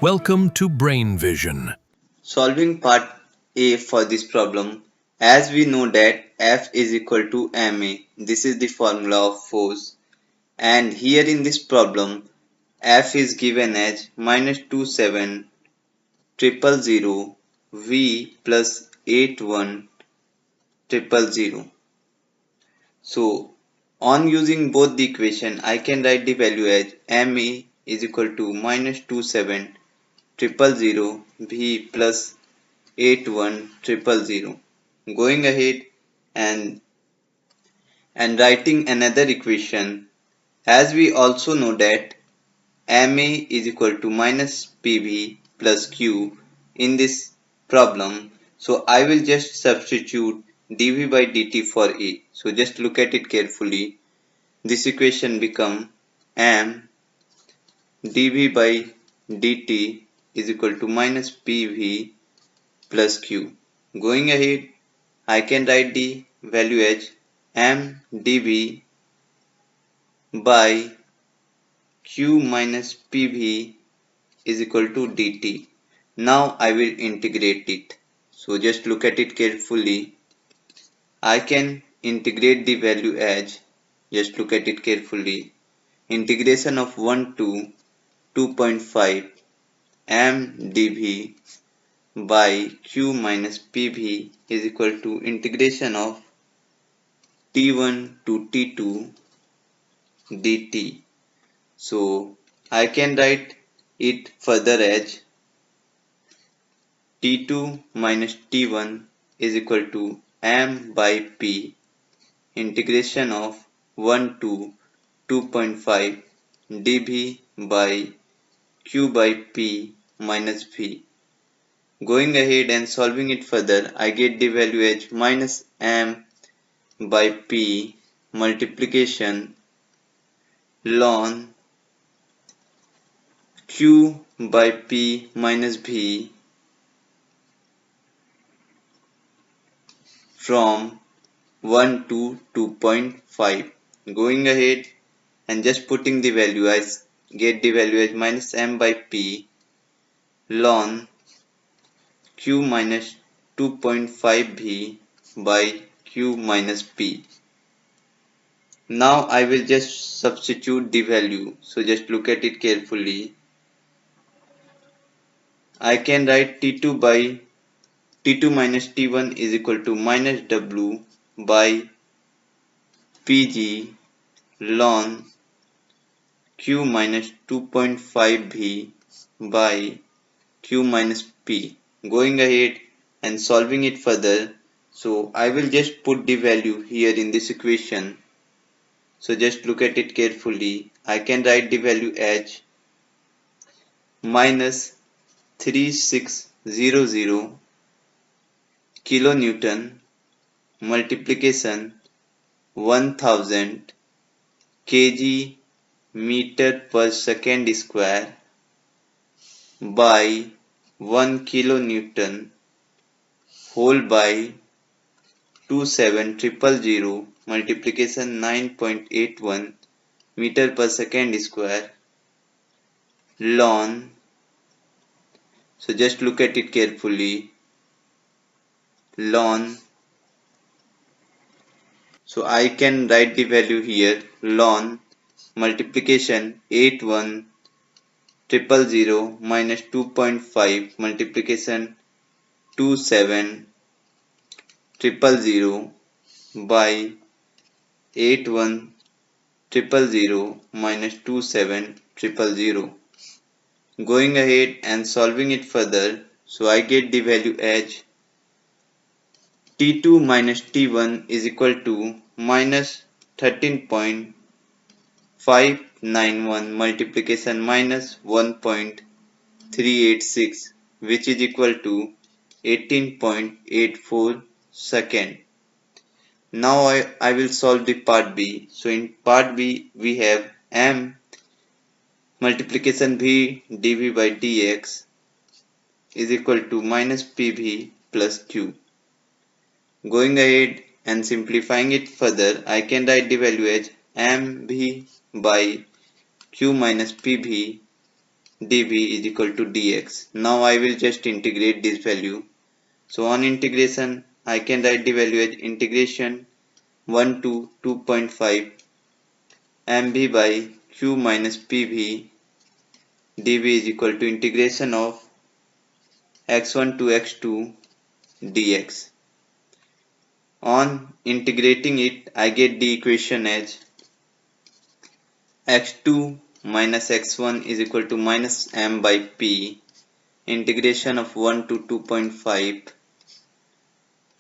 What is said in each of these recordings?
Welcome to Brain Vision. Solving part A for this problem. As we know that F is equal to ma. This is the formula of force. And here in this problem, F is given as -27 000 V plus 81 000. So on using both the equation, I can write the value as ma is equal to -27 000 V plus 81 000. Going ahead and writing another equation, as we also know that ma is equal to minus pv plus q in this problem. So I will just substitute dv by dt for a. So just look at it carefully. This equation become m dv by dt is equal to minus pv plus q. Going ahead, I can write the value as m dv by q minus pv is equal to dt. Now I will integrate it. So just look at it carefully. I can integrate the value as, just look at it carefully, integration of 1 to 2.5 m dv by q minus pv is equal to integration of t1 to t2 dt. So I can write it further as T2 minus T1 is equal to M by P integration of 1 to 2.5 dV by Q by P minus V. Going ahead and solving it further, I get the value as minus M by P multiplication ln Q by P minus V from 1 to 2.5. Going ahead and just putting the value, I get the value as minus m by p ln q minus 2.5 v by q minus p. Now I will just substitute the value. So just look at it carefully. I can write T2 by T2 minus T1 is equal to minus W by PG ln q minus 2.5 v by q minus p. Going ahead and solving it further, so I will just put the value here in this equation. So just look at it carefully. I can write the value as minus 3600 kilonewton multiplication 1000 kg meter per second square by 1 kilonewton whole by 27000 multiplication 9.81 meter per second square ln. So just look at it carefully. Ln. So I can write the value here. Ln multiplication 81,000 minus 2.5 multiplication 27,000 by 81,000 minus 27,000. Going ahead and solving it further, so I get the value as T2 minus T1 is equal to minus 13.591 multiplication minus 1.386, which is equal to 18.84 second. Now I will solve the part B. So in part B we have M multiplication V dV by dx is equal to minus PV plus Q. Going ahead and simplifying it further, I can write the value as mv by q minus pv dv is equal to dx. Now I will just integrate this value. So on integration, I can write the value as integration 1 to 2.5 mv by q minus pv dv is equal to integration of x1 to x2 dx. On integrating it, I get the equation as x2 minus x1 is equal to minus m by p integration of 1 to 2.5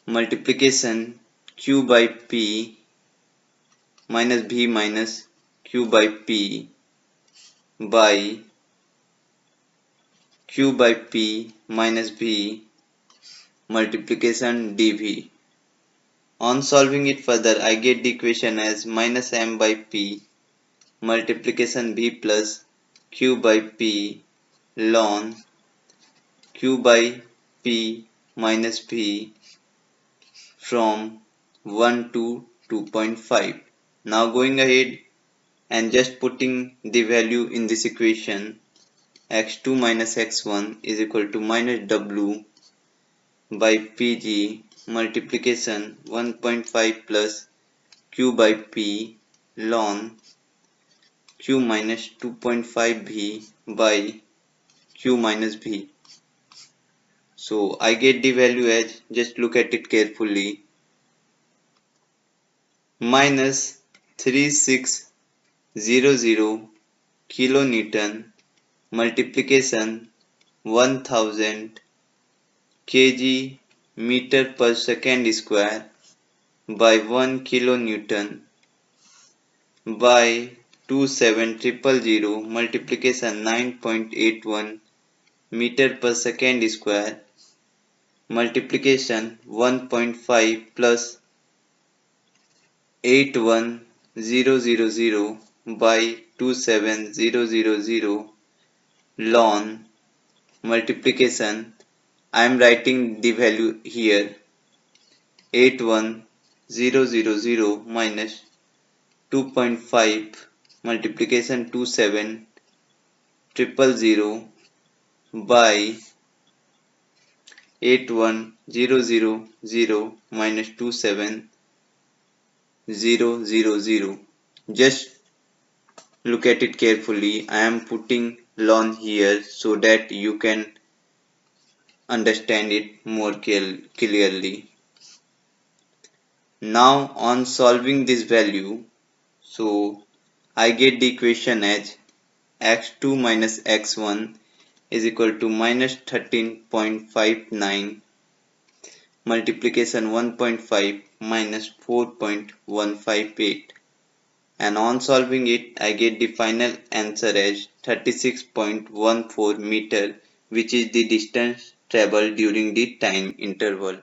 multiplication q by p minus v minus q by p by q by p minus v multiplication dv. On solving it further, I get the equation as minus m by p multiplication v plus q by p ln q by p minus v from 1 to 2.5. Now going ahead and just putting the value in this equation, x2 minus x1 is equal to minus w by pg multiplication 1.5 plus q by p ln q minus 2.5v by q minus v. So I get the value as, just look at it carefully, minus 3600 kilonewton multiplication 1000 kg meter per second square by 1 kilonewton by 27000 multiplication 9.81 meter per second square multiplication 1.5 plus 81000 by 27000 ln multiplication. I am writing the value here, 81000 minus 2.5 multiplication 27000 by 81000 minus 27000. Just look at it carefully. I am putting ln here so that you can understand it more clearly. Now on solving this value, so I get the equation as x2 minus x1 is equal to minus 13.59 multiplication 1.5 minus 4.158, and on solving it I get the final answer as 36.14 meter, which is the distance traveled during the time interval.